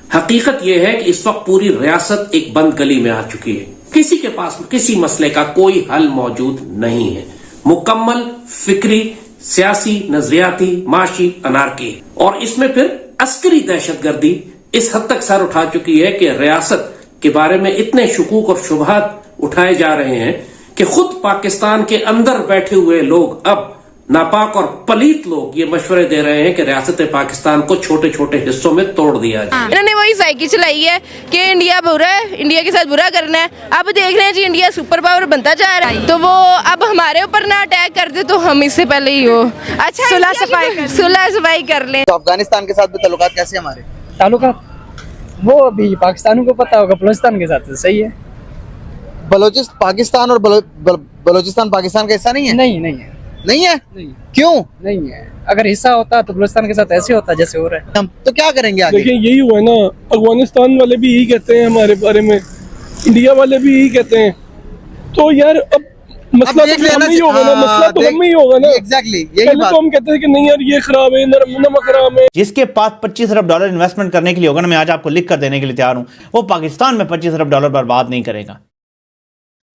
हकीकत यह है कि इस वक्त पूरी रियासत एक बंद गली में आ चुकी है। किसी के पास किसी मसले का कोई हल मौजूद नहीं है। मुकम्मल फिक्री, सियासी, नजरियाती, माशी अनारकी, और इसमें फिर अस्करी दहशतगर्दी इस हद तक सर उठा चुकी है कि रियासत के बारे में इतने शुकूक और शुबहात उठाए जा रहे हैं कि खुद पाकिस्तान के अंदर बैठे हुए लोग, अब नापाक और पलीत लोग ये मशवरे दे रहे हैं कि रियासत पाकिस्तान को छोटे छोटे हिस्सों में तोड़ दिया जाए। इन्होंने वही साइकिल चलाई है कि इंडिया बुरा है, इंडिया के साथ बुरा करना है। अब देख रहे हैं जी इंडिया सुपर पावर बनता जा रहा है, तो वो अब हमारे ऊपर ना अटैक कर दे तो हम इससे पहले ही हो अच्छा सुलह सफाई कर लें। तो अफगानिस्तान के साथ भी ताल्लुकात कैसे हमारे? ताल्लुकात वो अभी पाकिस्तान को पता होगा, बलूचिस्तान के साथ तो सही है। पाकिस्तान और बलूचिस्तान पाकिस्तान का हिस्सा नहीं है? नहीं है। नहीं है? नहीं क्यों नहीं है? अगर हिस्सा होता तो बलूचिस्तान के साथ ऐसे होता जैसे हो रहा है। हम तो क्या करेंगे आगे? देखिए यही हुआ ना, अफगानिस्तान वाले भी यही कहते हैं हमारे बारे में, इंडिया वाले भी यही कहते हैं। तो यार अब मसला तो हम ही होगा ना, मसला तो हम ही होगा ना। एग्जैक्टली यही पहले बात। तो हम कहते हैं कि नहीं यार ये खराब है, नमक खराब है। जिसके पास $25 अरब इन्वेस्टमेंट करने के लिए होगा ना, मैं आज आपको लिख कर देने के लिए तैयार हूं, वो पाकिस्तान में $25 अरब बर्बाद नहीं करेगा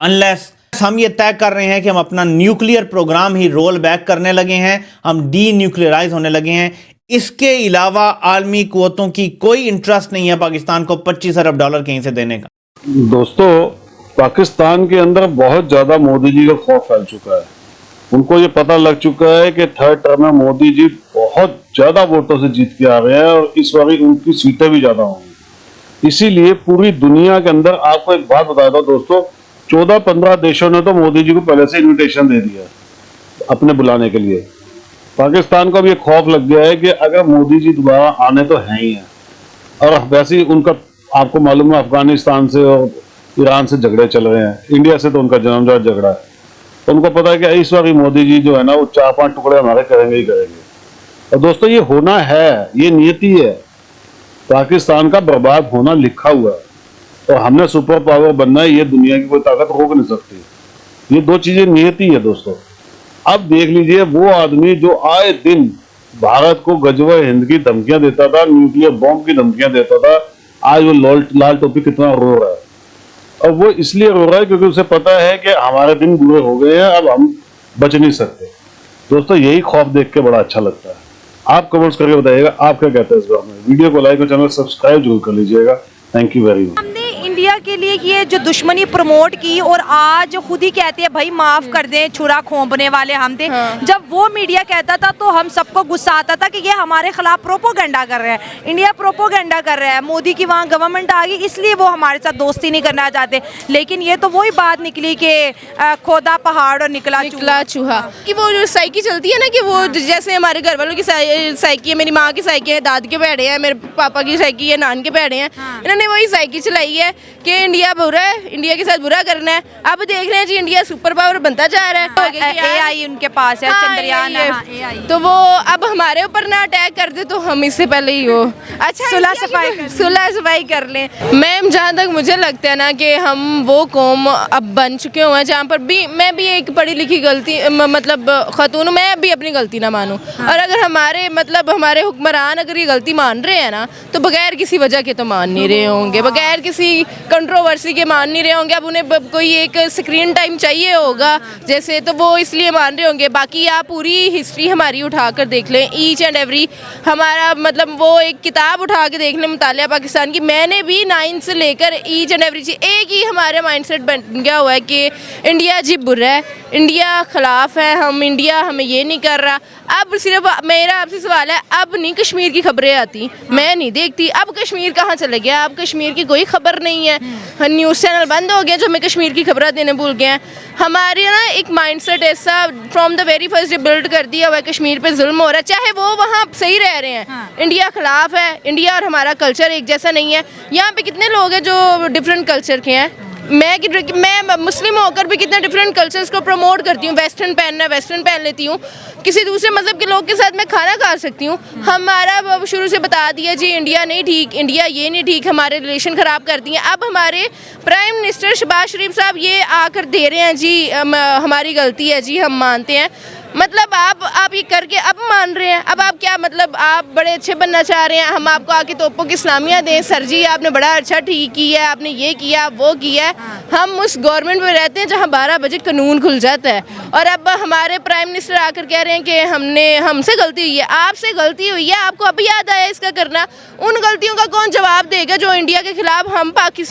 अनलेस हम ये तय कर रहे हैं कि हम अपना न्यूक्लियर प्रोग्राम ही रोल बैक करने लगे हैं, हम डी न्यूक्लियराइज होने लगे हैं। इसके अलावा आलमी कुव्वतों की कोई इंटरेस्ट नहीं है पाकिस्तान को $25 अरब कहीं से देने का। दोस्तों, पाकिस्तान के अंदर बहुत ज्यादा मोदी जी का खौफ फैल चुका है। उनको ये पता लग चुका है कि थर्ड टर्म में मोदी जी बहुत ज्यादा वोटों से जीत के आ रहे हैं और इस बार उनकी सीटें भी ज्यादा होंगी। इसीलिए पूरी दुनिया के अंदर आपको एक बात बता दो दोस्तों, 14-15 देशों ने तो मोदी जी को पहले से इनविटेशन दे दिया अपने बुलाने के लिए। पाकिस्तान को अब ये खौफ लग गया है कि अगर मोदी जी दोबारा आने तो हैं ही हैं, और वैसे ही उनका आपको मालूम है अफगानिस्तान से और ईरान से झगड़े चल रहे हैं, इंडिया से तो उनका जन्मजात झगड़ा है। तो उनको पता है कि इस बार मोदी जी जो है ना वो 4-5 टुकड़े हमारे करेंगे ही करेंगे। और दोस्तों ये होना है, ये नियति है, पाकिस्तान का बर्बाद होना लिखा हुआ है और हमने सुपर पावर बनना है, ये दुनिया की कोई ताकत रोक नहीं सकती। ये दो चीजें नियति है दोस्तों। अब देख लीजिए वो आदमी जो आए दिन भारत को गजवा हिंद की धमकियां देता था, न्यूक्लियर बॉम्ब की धमकियां देता था, आज वो लाल टोपी कितना रो रहा है। और वो इसलिए रो रहा है क्योंकि उसे पता है कि हमारे दिन बुरे हो गए हैं, अब हम बच नहीं सकते। दोस्तों यही खौफ देख के बड़ा अच्छा लगता है। आप कमेंट्स करके बताइएगा आप क्या कहते हैं इस बारे में। वीडियो को लाइक और चैनल सब्सक्राइब जरूर कर लीजिएगा। Thank you very much. India के लिए ये जो दुश्मनी प्रमोट की और आज खुद ही कहते हैं भाई माफ कर दें, छुरा खोपने वाले हम थे। जब वो मीडिया कहता था तो हम सबको गुस्सा आता था कि ये हमारे खिलाफ प्रोपोगंडा कर रहे हैं, इंडिया प्रोपोगंडा कर रहा है, मोदी की वहाँ गवर्नमेंट आ गई इसलिए वो हमारे साथ दोस्ती नहीं करना चाहते। लेकिन ये तो वही बात निकली कि खोदा पहाड़ और निकला चूहा कि वो जो साइकिल चलती है ना, कि वो जैसे हमारे घर वालों की साइकिल है, मेरी माँ की साइकिल है, दाद के भेड़े हैं, मेरे पापा की साइकिल है, नान के भेड़े हैं, इन्होंने वही साइकिल चलाई है कि इंडिया बुरा है, इंडिया के साथ बुरा करना है। अब देख रहे हैं जी इंडिया सुपर पावर बनता जा रहा है। AI उनके पास है, चंद्रयान है, तो वो अब हमारे ऊपर ना अटैक कर दे तो हम इससे पहले ही हो अच्छा सुलह सफाई कर लें। मैम जहाँ तक मुझे लगता है ना कि हम वो कौम अब बन चुके हुए हैं जहाँ पर भी मैं भी एक पढ़ी लिखी गलती मतलब खतून, मैं भी अपनी गलती ना मानूं। और अगर हमारे हुक्मरान अगर ये गलती मान रहे हैं ना तो बगैर किसी वजह के तो मान नहीं रहे होंगे, बगैर किसी कंट्रोवर्सी के मान नहीं रहे होंगे। अब उन्हें कोई एक स्क्रीन टाइम चाहिए होगा जैसे, तो वो इसलिए मान रहे होंगे। बाकी आप पूरी हिस्ट्री हमारी उठा कर देख लें, ईच एंड एवरी हमारा वो एक किताब उठा के देख लें मुतालिया पाकिस्तान की, मैंने भी 9 से लेकर ईच एंड एवरी चीज़ एक ही हमारा माइंडसेट बन गया हुआ है कि इंडिया जी बुरा है, इंडिया खिलाफ है, हम इंडिया हमें ये नहीं कर रहा। अब सिर्फ मेरा आपसे सवाल है, अब नहीं कश्मीर की खबरें आती, मैं नहीं देखती। अब कश्मीर कहाँ चले गया? अब कश्मीर की कोई खबर नहीं है, न्यूज़ चैनल बंद हो गए जो हमें कश्मीर की खबरें देने भूल गए हैं। हमारे ना एक माइंडसेट ऐसा from the very first day build कर दिया हुआ है, कश्मीर पे जुल्म हो रहा है, चाहे वो वहाँ सही रह रहे हैं। इंडिया खिलाफ है, इंडिया और हमारा कल्चर एक जैसा नहीं है। यहाँ पे कितने लोग हैं जो डिफरेंट कल्चर के हैं, मैं मुस्लिम होकर भी कितने डिफरेंट कल्चर्स को प्रमोट करती हूँ। वेस्टर्न पहनना, वेस्टर्न पहन लेती हूँ, किसी दूसरे मज़हब के लोग के साथ मैं खाना खा सकती हूँ। हमारा शुरू से बता दिया जी इंडिया नहीं ठीक, इंडिया ये नहीं ठीक, हमारे रिलेशन ख़राब कर दिए। अब हमारे प्राइम मिनिस्टर शहबाज शरीफ साहब ये आकर दे रहे हैं जी हमारी गलती है जी, हम मानते हैं। मतलब आप ये करके अब मान रहे हैं, अब आप क्या मतलब आप बड़े अच्छे बनना चाह रहे हैं, हम आपको आके तोपों की इस्लामिया दें, सर जी आपने बड़ा अच्छा ठीक किया है, आपने ये किया वो किया है। हम उस गवर्नमेंट में रहते हैं जहाँ 12 बजे कानून खुल जाता है, और अब हमारे प्राइम मिनिस्टर आकर कह रहे हैं कि हमसे गलती हुई है। आपसे गलती हुई है, आपको अब याद आया इसका करना। उन गलतियों का कौन जवाब देगा जो इंडिया के खिलाफ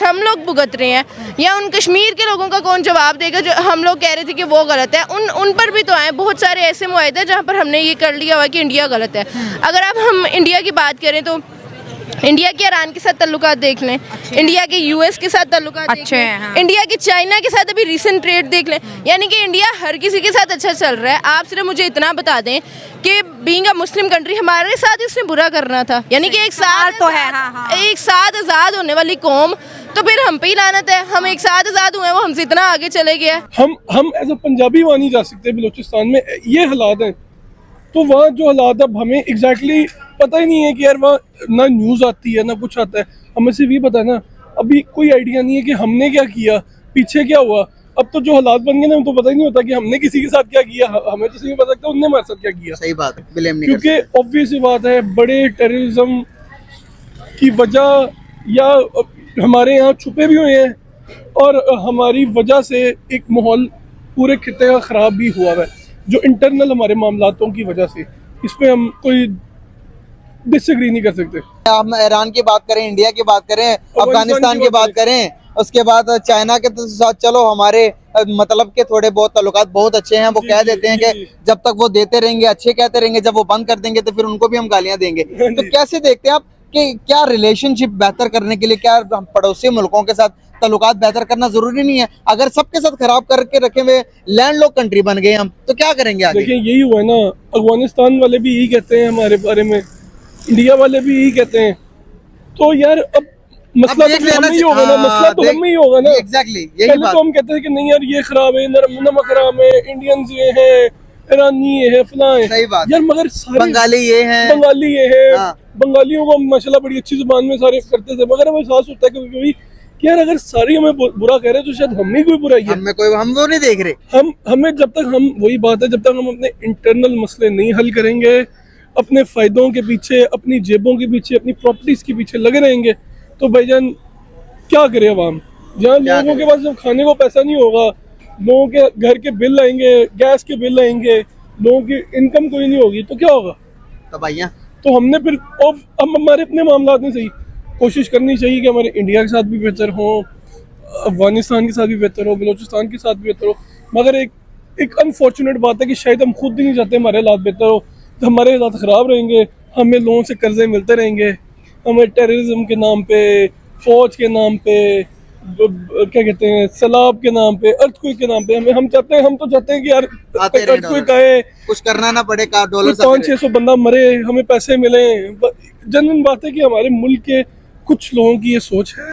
हम लोग भुगत रहे हैं, या उन कश्मीर के लोगों का कौन जवाब देगा जो हम लोग कह रहे थे कि वो गलत है। उन पर भी तो आए बहुत सारे ऐसे मुआहदे हैं जहाँ पर हमने ये कर लिया हुआ कि इंडिया गलत है। अगर अब हम इंडिया की बात करें तो इंडिया के ईरान के साथ ताल्लुकात देख लें, इंडिया के यूएस के साथ ताल्लुकात देख अच्छे लें, हैं, हाँ। इंडिया के चाइना के साथ अभी रिसेंट ट्रेड देख लें, यानी कि इंडिया हर किसी के साथ अच्छा चल रहा है। आप सिर्फ मुझे इतना बता दें कि बीइंग अ मुस्लिम कंट्री हमारे साथ ही उसने बुरा करना था, यानी कि एक साथ तो है, हाँ। एक साथ आज़ाद होने वाली कौम, तो फिर हम पे ही लानत है। हम एक साथ आज़ाद हुए हैं, वो हमसे इतना आगे चले गया। हम एज अ पंजाबी वहाँ नहीं जा सकते। बलूचिस्तान में ये हालात हैं, तो वहाँ जो हालात अब हमें एग्जैक्टली पता ही नहीं है कि यार वहाँ ना न्यूज़ आती है ना कुछ आता है, हमें सिर्फ ये पता है ना, अभी कोई आइडिया नहीं है कि हमने क्या किया, पीछे क्या हुआ। अब तो जो हालात बन गए ना, तो पता ही नहीं होता कि हमने किसी के साथ क्या किया, हमें तो सिर्फ पता लगता है उनने हमारे साथ क्या किया। सही बात है, ब्लेम नहीं क्योंकि ऑब्वियस सी बात है, बड़े टेररिज्म की वजह या हमारे यहाँ छुपे भी हुए हैं, और हमारी वजह से एक माहौल पूरे खिते का ख़राब भी हुआ है, जो इंटरनल हमारे मामलातों की वजह से। इस पे हम कोई डिसएग्री नहीं कर सकते। हम ईरान की बात करें, इंडिया की बात करें, अफगानिस्तान की बात करें, उसके बाद चाइना के तो साथ चलो हमारे मतलब के थोड़े बहुत ताल्लुकात बहुत अच्छे हैं। वो कह देते हैं कि जब तक वो देते रहेंगे अच्छे कहते रहेंगे, जब वो बंद कर देंगे तो फिर उनको भी हम गालियां देंगे। तो कैसे देखते हैं आप कि क्या रिलेशनशिप बेहतर करने के लिए क्या हम पड़ोसी मुल्कों के साथ ताल्लुकात बेहतर करना जरूरी नहीं है? अगर सबके साथ खराब करके रखे हुए लैंडलॉक कंट्री बन गए हम, तो क्या करेंगे आगे? देखिए यही हुआ है ना, अफगानिस्तान वाले भी यही कहते हैं हमारे बारे में, इंडिया वाले भी यही कहते हैं। तो यार अब मसला तो हम ही होगा ना, मसला तो हम ही होगा ना। एग्जैक्टली यही पहले बात। तो हम कहते हैं कि नहीं यार ये खराब है, नमक हराम है, इंडियंस ये है, ईरानी ये है, फलां है। सही बात यार मगर सारे बंगाली ये हैं, बंगाली ये है, हाँ। बंगालियों को हम माशाल्लाह बड़ी अच्छी जुबान में सारे करते थे, मगर हमें एहसास होता है कभी-कभी कि यार अगर सारी हमें बुरा कह रहे हैं तो शायद हम ही कोई बुराई है। हम वो नहीं देख रहे। हमें जब तक हम वही बात है, जब तक हम अपने इंटरनल मसले नहीं हल करेंगे, अपने फायदों के पीछे, अपनी जेबों के पीछे, अपनी प्रॉपर्टीज के पीछे लगे रहेंगे, तो भाईजान क्या करे अवाम? जहाँ लोगों के पास जब खाने को पैसा नहीं होगा, लोगों के घर के बिल आएंगे, गैस के बिल आएंगे, लोगों की इनकम कोई नहीं होगी, तो क्या होगा? तो भैया तो हमने फिर हम हमारे अपने मामला नहीं सही, कोशिश करनी चाहिए कि हमारे इंडिया के साथ भी बेहतर हो, अफगानिस्तान के साथ भी बेहतर हो, बलूचिस्तान के साथ भी बेहतर हो। मगर एक अनफॉर्चुनेट बात है कि शायद हम खुद ही नहीं चाहते हमारे हालात बेहतर हो, तो हमारे हालात ख़राब रहेंगे, हमें लोगों से कर्जे मिलते रहेंगे, हमें टेररिज्म के नाम पे, फौज के नाम पे, क्या कहते हैं, सैलाब के नाम पे, अर्थक्वेक के नाम पे, हम तो चाहते हैं कि यार अर्थक्वेक आए, कुछ करना ना पड़े, का डॉलर 500-600 बंदा मरे, हमें पैसे मिले। जनरल बात है कि हमारे मुल्क के कुछ लोगों की ये सोच है।